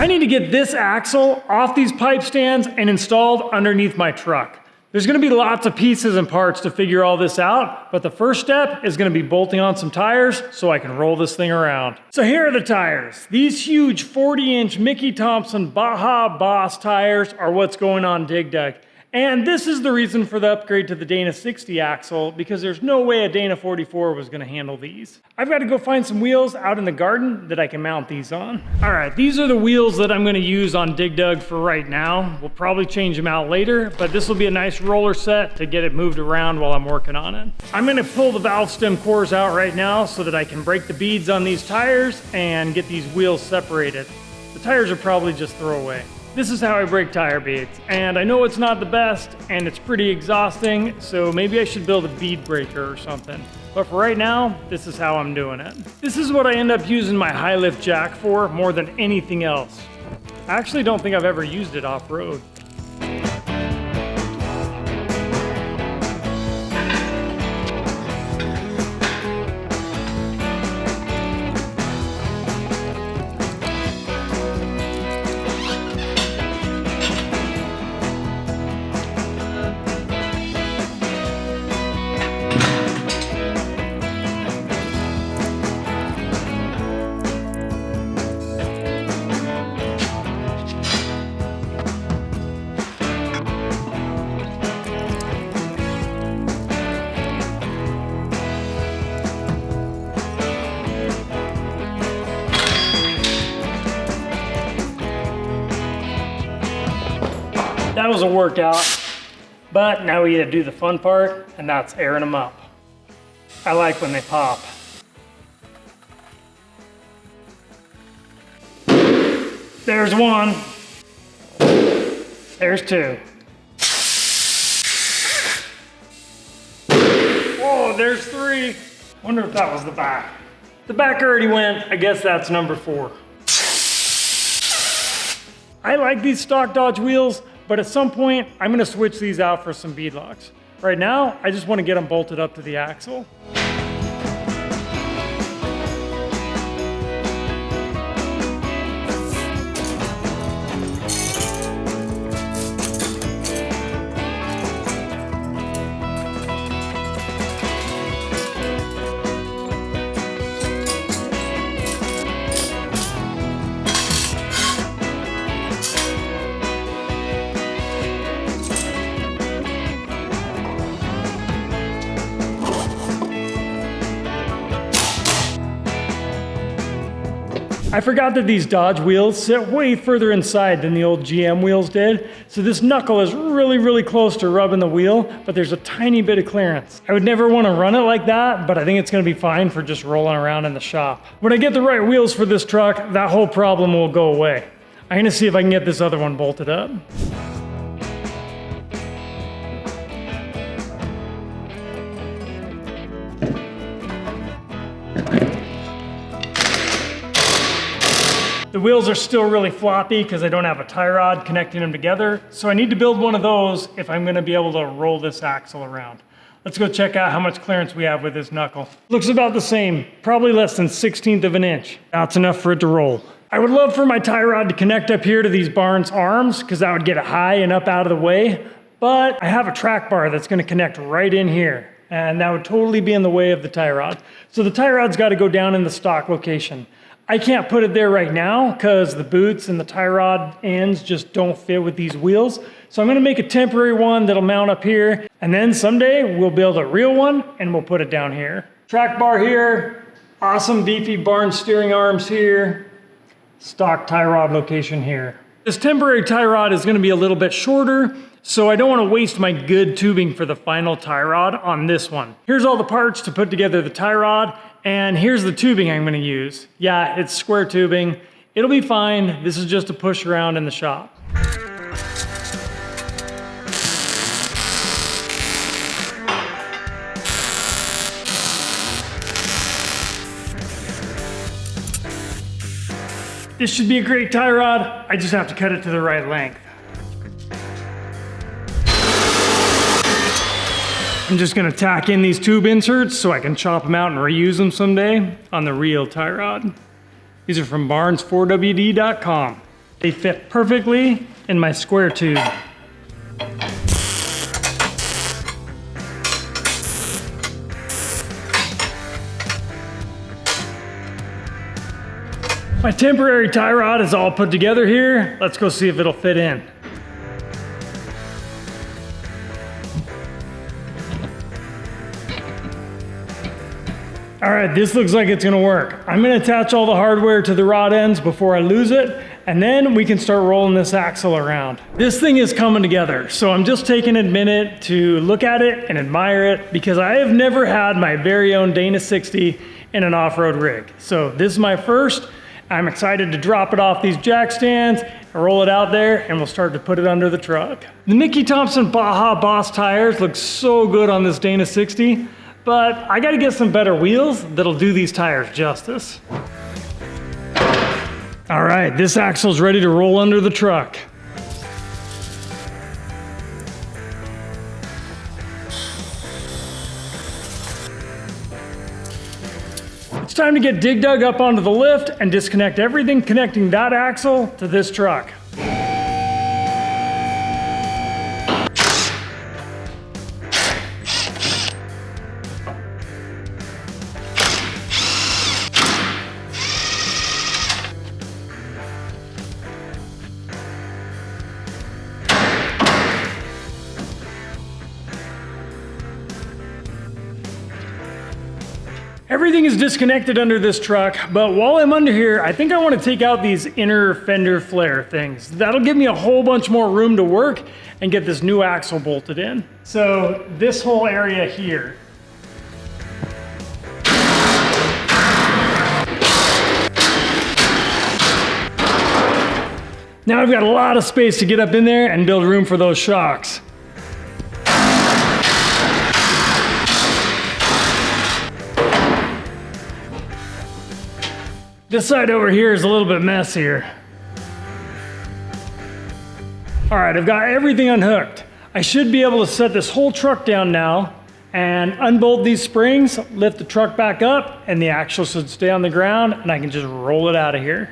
I need to get this axle off these pipe stands and installed underneath my truck. There's gonna be lots of pieces and parts to figure all this out, but the first step is gonna be bolting on some tires so I can roll this thing around. So here are the tires. These huge 40-inch Mickey Thompson Baja Boss tires are what's going on Dig Dug. And this is the reason for the upgrade to the Dana 60 axle, because there's no way a Dana 44 was gonna handle these. I've got to go find some wheels out in the garden that I can mount these on. All right, these are the wheels that I'm gonna use on Dig Dug for right now. We'll probably change them out later, but this will be a nice roller set to get it moved around while I'm working on it. I'm gonna pull the valve stem cores out right now so that I can break the beads on these tires and get these wheels separated. The tires are probably just throwaway. This is how I break tire beads, and I know it's not the best, and it's pretty exhausting, so maybe I should build a bead breaker or something. But for right now, this is how I'm doing it. This is what I end up using my high lift jack for more than anything else. I actually don't think I've ever used it off-road. That was a workout, but now we gotta do the fun part, and that's airing them up. I like when they pop. There's one. There's two. Whoa, there's three. Wonder if that was the back. The back already went. I guess that's number 4. I like these stock Dodge wheels, but at some point, I'm gonna switch these out for some beadlocks. Right now, I just wanna get them bolted up to the axle. I forgot that these Dodge wheels sit way further inside than the old GM wheels did, so this knuckle is really close to rubbing the wheel, but there's a tiny bit of clearance. I would never want to run it like that, but I think it's going to be fine for just rolling around in the shop. When I get the right wheels for this truck, that whole problem will go away. I'm going to see if I can get this other one bolted up. The wheels are still really floppy because I don't have a tie rod connecting them together, so I need to build one of those if I'm going to be able to roll this axle around. Let's go check out how much clearance we have with this knuckle. Looks about the same, probably less than 1/16 of an inch. That's enough for it to roll. I would love for my tie rod to connect up here to these Barnes arms because that would get it high and up out of the way, but I have a track bar that's going to connect right in here, and that would totally be in the way of the tie rod. So the tie rod's got to go down in the stock location. I can't put it there right now because the boots and the tie rod ends just don't fit with these wheels. So I'm gonna make a temporary one that'll mount up here, and then someday we'll build a real one and we'll put it down here. Track bar here, awesome beefy Barnes steering arms here, stock tie rod location here. This temporary tie rod is gonna be a little bit shorter, so I don't want to waste my good tubing for the final tie rod on this one. Here's all the parts to put together the tie rod, and here's the tubing I'm going to use. Yeah, it's square tubing. It'll be fine. This is just a push around in the shop. This should be a great tie rod. I just have to cut it to the right length. I'm just gonna tack in these tube inserts so I can chop them out and reuse them someday on the real tie rod. These are from barnes4wd.com. They fit perfectly in my square tube. My temporary tie rod is all put together here. Let's go see if it'll fit in. All right, this looks like it's gonna work. I'm gonna attach all the hardware to the rod ends before I lose it, and then we can start rolling this axle around. This thing is coming together, so I'm just taking a minute to look at it and admire it because I have never had my very own Dana 60 in an off-road rig. So this is my first. I'm excited to drop it off these jack stands, roll it out there, and we'll start to put it under the truck. The Mickey Thompson Baja Boss tires look so good on this Dana 60, but I gotta get some better wheels that'll do these tires justice. All right, this axle's ready to roll under the truck. It's time to get Dig Dug up onto the lift and disconnect everything connecting that axle to this truck. Everything is disconnected under this truck, but while I'm under here, I think I want to take out these inner fender flare things. That'll give me a whole bunch more room to work and get this new axle bolted in. So this whole area here. Now I've got a lot of space to get up in there and build room for those shocks. This side over here is a little bit messier. All right, I've got everything unhooked. I should be able to set this whole truck down now and unbolt these springs, lift the truck back up, and the axle should stay on the ground, and I can just roll it out of here.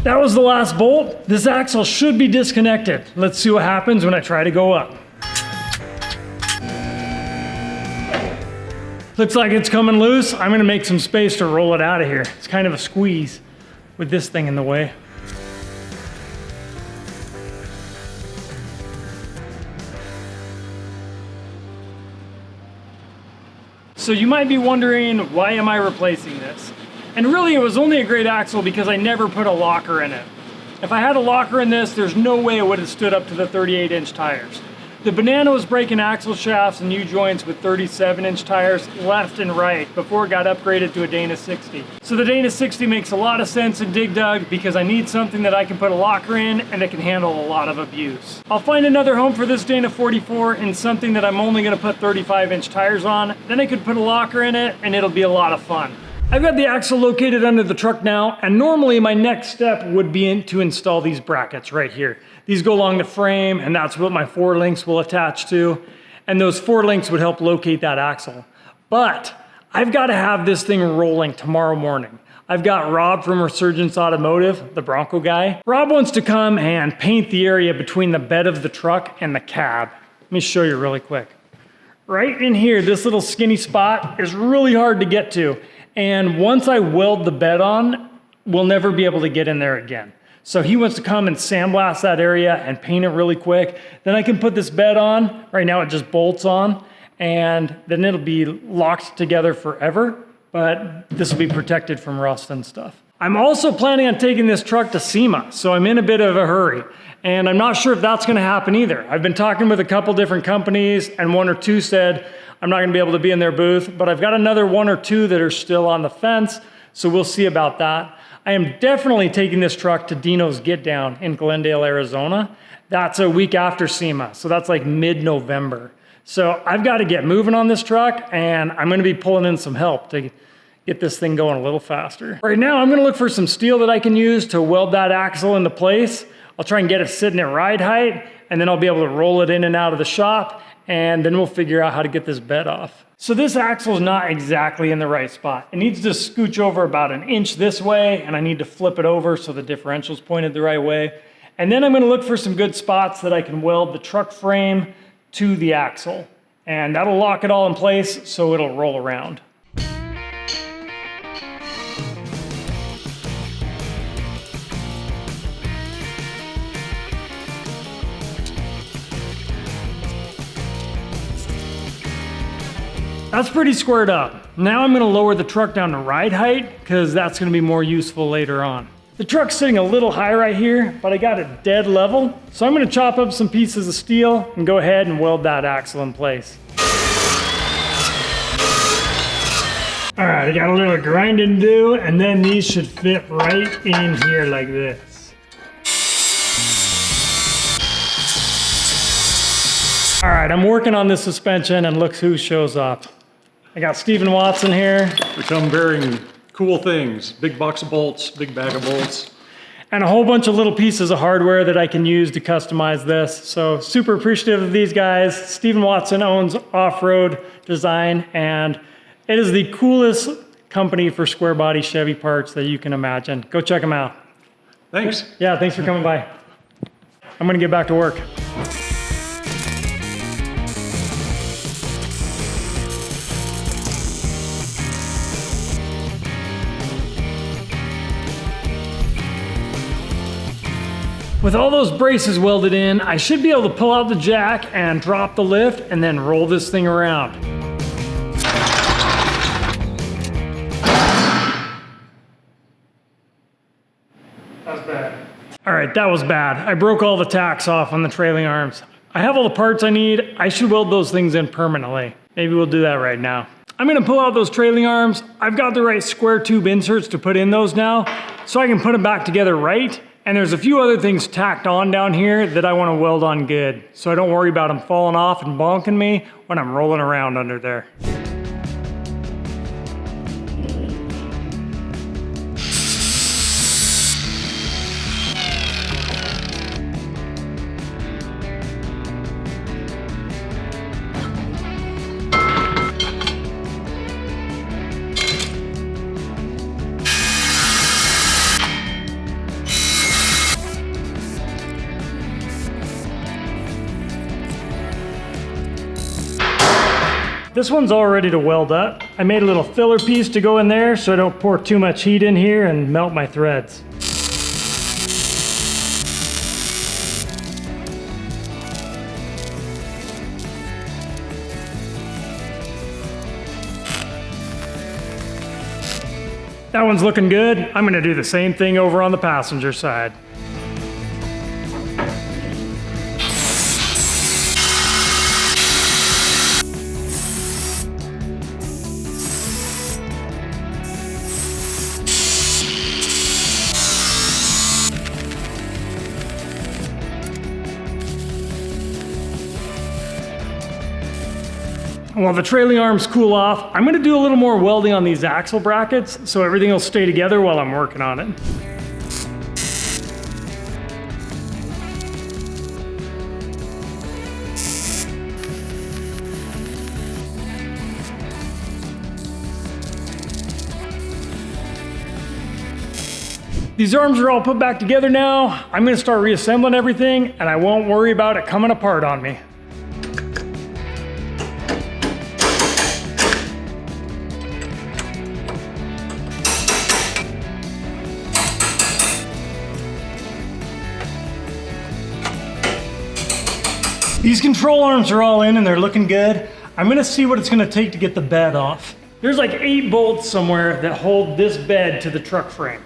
That was the last bolt. This axle should be disconnected. Let's see what happens when I try to go up. Looks like it's coming loose. I'm gonna make some space to roll it out of here. It's kind of a squeeze with this thing in the way. So you might be wondering, why am I replacing this? And really, it was only a great axle because I never put a locker in it. If I had a locker in this, there's no way it would have stood up to the 38-inch tires. The Banana was breaking axle shafts and U-joints with 37-inch tires left and right before it got upgraded to a Dana 60. So the Dana 60 makes a lot of sense in Dig Dug because I need something that I can put a locker in and that can handle a lot of abuse. I'll find another home for this Dana 44 in something that I'm only going to put 35-inch tires on. Then I could put a locker in it and it'll be a lot of fun. I've got the axle located under the truck now, and normally my next step would be to install these brackets right here. These go along the frame, and that's what my 4 links will attach to, and those 4 links would help locate that axle. But I've got to have this thing rolling tomorrow morning. I've got Rob from Resurgence Automotive, the Bronco guy. Rob wants to come and paint the area between the bed of the truck and the cab. Let me show you really quick. Right in here, this little skinny spot is really hard to get to. And once I weld the bed on, we'll never be able to get in there again. So he wants to come and sandblast that area and paint it really quick. Then I can put this bed on. Right now it just bolts on, and then it'll be locked together forever, but this will be protected from rust and stuff. I'm also planning on taking this truck to SEMA, so I'm in a bit of a hurry. And I'm not sure if that's gonna happen either. I've been talking with a couple different companies, and 1 or 2 said, I'm not gonna be able to be in their booth, but I've got another 1 or 2 that are still on the fence, so we'll see about that. I am definitely taking this truck to Dino's Get Down in Glendale, Arizona. That's a week after SEMA, so that's like mid-November. So I've got to get moving on this truck, and I'm gonna be pulling in some help to get this thing going a little faster. Right now, I'm gonna look for some steel that I can use to weld that axle into place. I'll try and get it sitting at ride height, and then I'll be able to roll it in and out of the shop, and then we'll figure out how to get this bed off. So this axle is not exactly in the right spot. It needs to scooch over about an inch this way, and I need to flip it over so the differential's pointed the right way. And then I'm gonna look for some good spots that I can weld the truck frame to the axle. And that'll lock it all in place so it'll roll around. That's pretty squared up. Now I'm gonna lower the truck down to ride height because that's gonna be more useful later on. The truck's sitting a little high right here, but I got it dead level. So I'm gonna chop up some pieces of steel and go ahead and weld that axle in place. All right, I got a little grinding to do, and then these should fit right in here like this. All right, I'm working on this suspension, and look who shows up. I got Stephen Watson here. We come bearing cool things, big box of bolts, big bag of bolts. And a whole bunch of little pieces of hardware that I can use to customize this. So super appreciative of these guys. Stephen Watson owns Off-Road Design, and it is the coolest company for square body Chevy parts that you can imagine. Go check them out. Thanks. Yeah, thanks for coming by. I'm gonna get back to work. With all those braces welded in, I should be able to pull out the jack and drop the lift and then roll this thing around. That's bad. All right, that was bad. I broke all the tacks off on the trailing arms. I have all the parts I need. I should weld those things in permanently. Maybe we'll do that right now. I'm gonna pull out those trailing arms. I've got the right square tube inserts to put in those now, so I can put them back together right. And there's a few other things tacked on down here that I want to weld on good, so I don't worry about them falling off and bonking me when I'm rolling around under there. This one's all ready to weld up. I made a little filler piece to go in there so I don't pour too much heat in here and melt my threads. That one's looking good. I'm gonna do the same thing over on the passenger side. While the trailing arms cool off, I'm gonna do a little more welding on these axle brackets so everything will stay together while I'm working on it. These arms are all put back together now. I'm gonna start reassembling everything, and I won't worry about it coming apart on me. These control arms are all in and they're looking good. I'm gonna see what it's gonna take to get the bed off. There's like 8 bolts somewhere that hold this bed to the truck frame.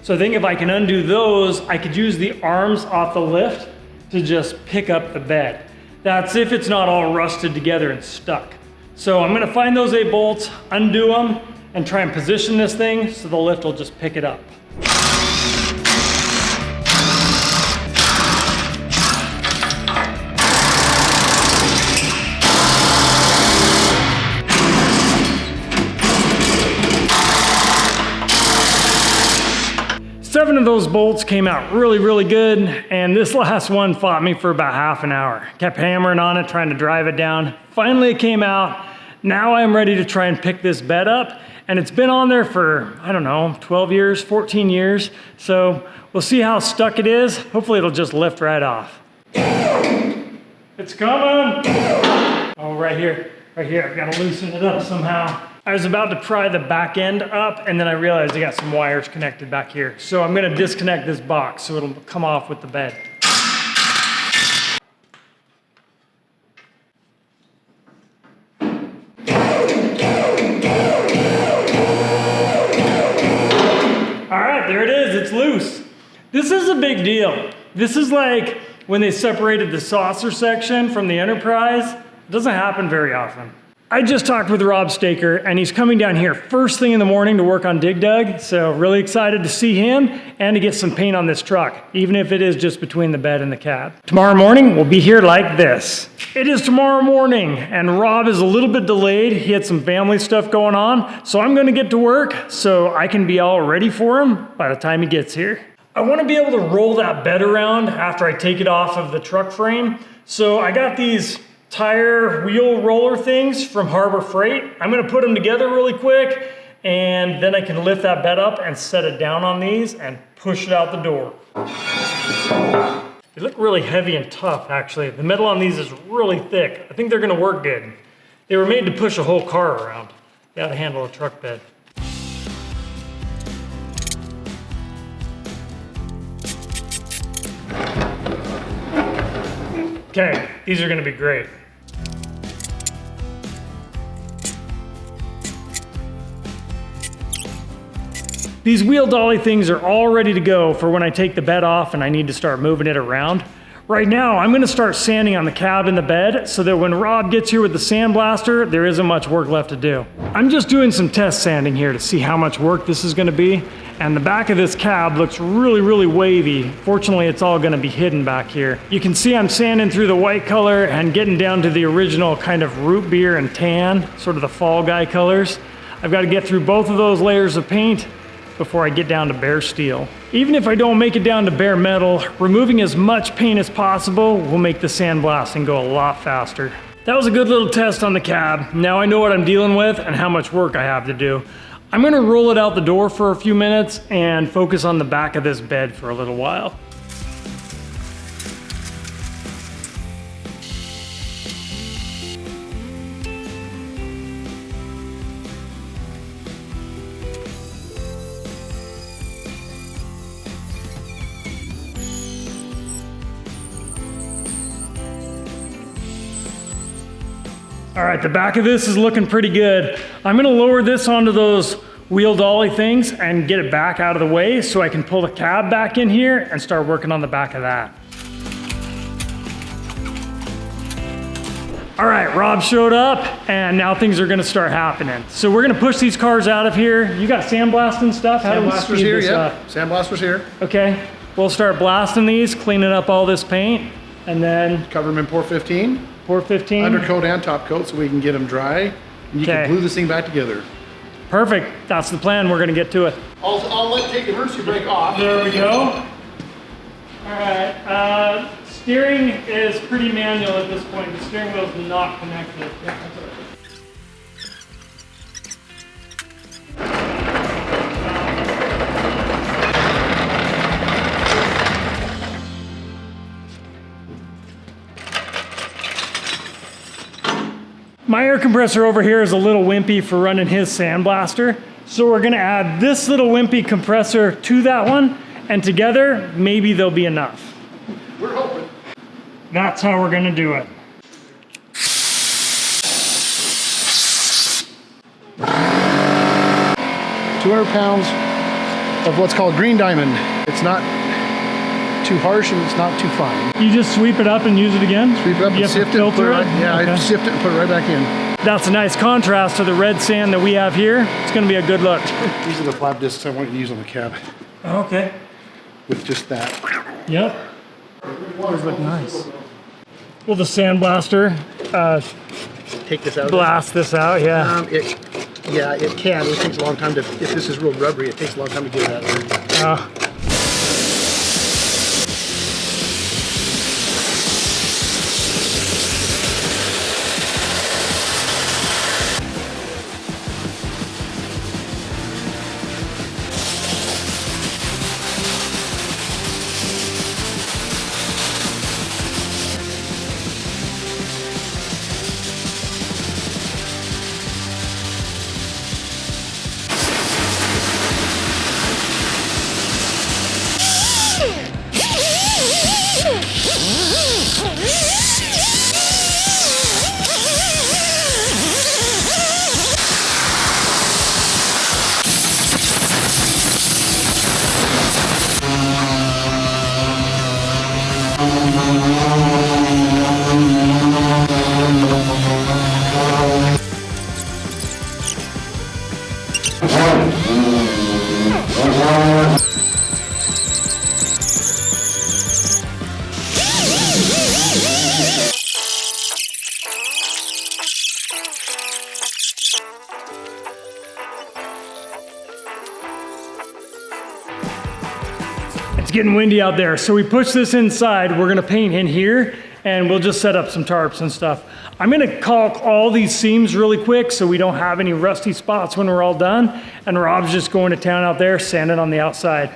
So I think if I can undo those, I could use the arms off the lift to just pick up the bed. That's if it's not all rusted together and stuck. So I'm gonna find those 8 bolts, undo them, and try and position this thing so the lift will just pick it up. 7 of those bolts came out really good, and this last one fought me for about half an hour. Kept hammering on it, trying to drive it down. Finally it came out. Now I'm ready to try and pick this bed up, and it's been on there for, I don't know, 12 years, 14 years. So we'll see how stuck it is. Hopefully it'll just lift right off. It's coming. Oh, right here. I've got to loosen it up somehow. I was about to pry the back end up, and then I realized I got some wires connected back here. So I'm gonna disconnect this box so it'll come off with the bed. All right, there it is, it's loose. This is a big deal. This is like when they separated the saucer section from the Enterprise. It doesn't happen very often. I just talked with Rob Staker, and he's coming down here first thing in the morning to work on Dig Dug, so really excited to see him and to get some paint on this truck, even if it is just between the bed and the cab. Tomorrow morning, we'll be here like this. It is tomorrow morning, and Rob is a little bit delayed. He had some family stuff going on, so I'm gonna get to work so I can be all ready for him by the time he gets here. I wanna be able to roll that bed around after I take it off of the truck frame, so I got these tire wheel roller things from Harbor Freight. I'm gonna put them together really quick, and then I can lift that bed up and set it down on these and push it out the door. They look really heavy and tough, actually. The metal on these is really thick. I think they're gonna work good. They were made to push a whole car around. They ought to handle a truck bed. Okay, these are gonna be great. These wheel dolly things are all ready to go for when I take the bed off and I need to start moving it around. Right now, I'm gonna start sanding on the cab and the bed so that when Rob gets here with the sandblaster, there isn't much work left to do. I'm just doing some test sanding here to see how much work this is gonna be. And the back of this cab looks really wavy. Fortunately, it's all gonna be hidden back here. You can see I'm sanding through the white color and getting down to the original kind of root beer and tan, sort of the fall guy colors. I've got to get through both of those layers of paint before I get down to bare steel. Even if I don't make it down to bare metal, removing as much paint as possible will make the sandblasting go a lot faster. That was a good little test on the cab. Now I know what I'm dealing with and how much work I have to do. I'm gonna roll it out the door for a few minutes and focus on the back of this bed for a little while. All right, the back of this is looking pretty good. I'm gonna lower this onto those wheel dolly things and get it back out of the way so I can pull the cab back in here and start working on the back of that. All right, Rob showed up and now things are gonna start happening. So we're gonna push these cars out of here. You got sandblasting stuff? How do we speed here, this yep. up? Sandblaster's here. Okay, we'll start blasting these, cleaning up all this paint, and then Cover them in pour 15. pour 15. Undercoat and top coat so we can get them dry. And you Okay. can glue this thing back together. Perfect, that's the plan, we're gonna get to it. I'll take the emergency brake off. There we go. All right, steering is pretty manual at this point. The steering wheel's not connected. Yeah, that's all right. My air compressor over here is a little wimpy for running his sandblaster. So we're gonna add this little wimpy compressor to that one, and together, maybe they'll be enough. We're hoping. That's how we're gonna do it. £200 of what's called green diamond. It's not too harsh and it's not too fine. You just sweep it up and use it again? Sweep it up You and have to sift it. And put filter it right, it? yeah, Okay. I sift it and put it right back in. That's a nice contrast to the red sand that we have here. It's gonna be a good look. These are the flap discs I want you to use on the cab Okay. with just that. Yep. Those look nice. Will the sandblaster Take this out. blast this out? Yeah. Yeah, it can. It takes a long time to, if this is real rubbery, it takes a long time to get it out there. It's getting windy out there, so we push this inside. We're gonna paint in here, and we'll just set up some tarps and stuff. I'm gonna caulk all these seams really quick so we don't have any rusty spots when we're all done, and Rob's just going to town out there, sanding on the outside.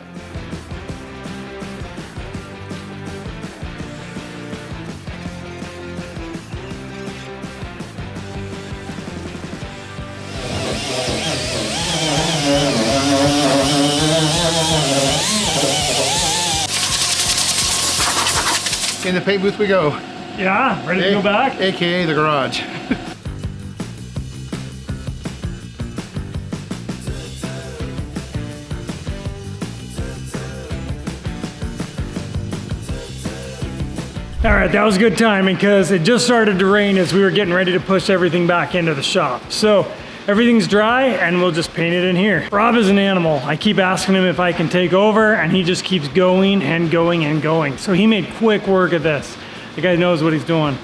In the paint booth we go. Yeah, ready to go back? AKA the garage. All right, that was good timing because it just started to rain as we were getting ready to push everything back into the shop. So everything's dry and we'll just paint it in here. Rob is an animal. I keep asking him if I can take over and he just keeps going and going and going. So he made quick work of this. The guy knows what he's doing.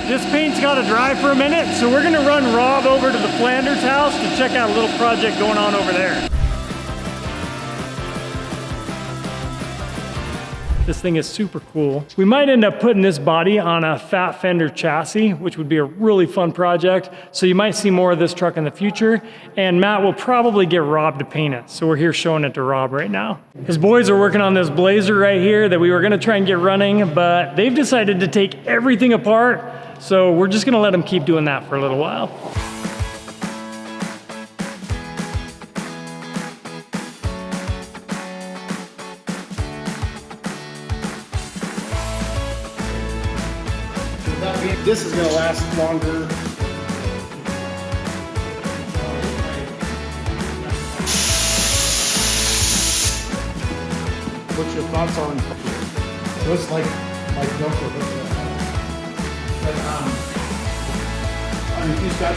This paint's got to dry for a minute, so we're gonna run Rob over to the Flanders house to check out a little project going on over there. This thing is super cool. We might end up putting this body on a fat fender chassis, which would be a really fun project. So you might see more of this truck in the future, and Matt will probably get Rob to paint it. So we're here showing it to Rob right now. His boys are working on this Blazer right here that we were gonna try and get running, but they've decided to take everything apart. So we're just gonna let them keep doing that for a little while. This is gonna last longer. What's your thoughts on? So it's like Velcro. But I mean, these guys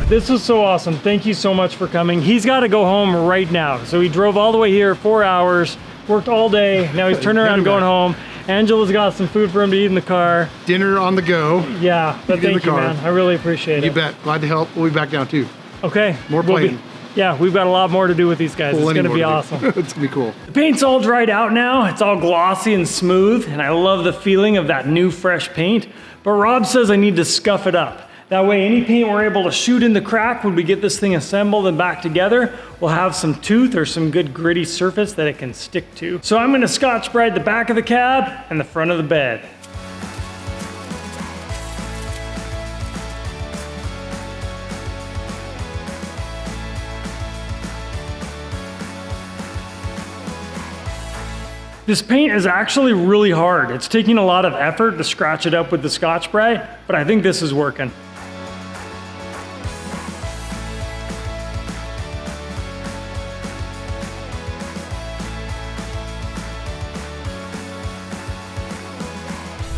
This was so awesome. Thank you so much for coming. He's got to go home right now. So he drove all the way here, 4 hours, worked all day. Now he's turning around and going home. Angela's got some food for him to eat in the car. Dinner on the go. Yeah, but thank you, man. I really appreciate it. You bet. Glad to help. We'll be back down too. Okay. More playing. Yeah, we've got a lot more to do with these guys. It's gonna be awesome. It's gonna be cool. The paint's all dried out now. It's all glossy and smooth, and I love the feeling of that new fresh paint. But Rob says I need to scuff it up. That way any paint we're able to shoot in the crack when we get this thing assembled and back together will have some tooth or some good gritty surface that it can stick to. So I'm gonna Scotch-Brite the back of the cab and the front of the bed. This paint is actually really hard. It's taking a lot of effort to scratch it up with the Scotch-Brite, but I think this is working.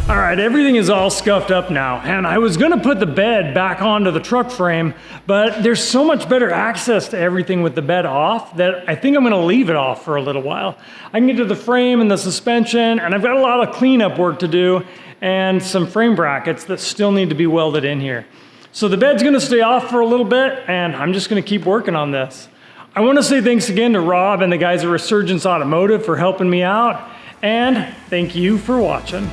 All right, everything is all scuffed up now, and I was gonna put the bed back onto the truck frame, but there's so much better access to everything with the bed off that I think I'm gonna leave it off for a little while. I can get to the frame and the suspension, and I've got a lot of cleanup work to do and some frame brackets that still need to be welded in here. So the bed's gonna stay off for a little bit, and I'm just gonna keep working on this. I wanna say thanks again to Rob and the guys at Resurgence Automotive for helping me out, and thank you for watching.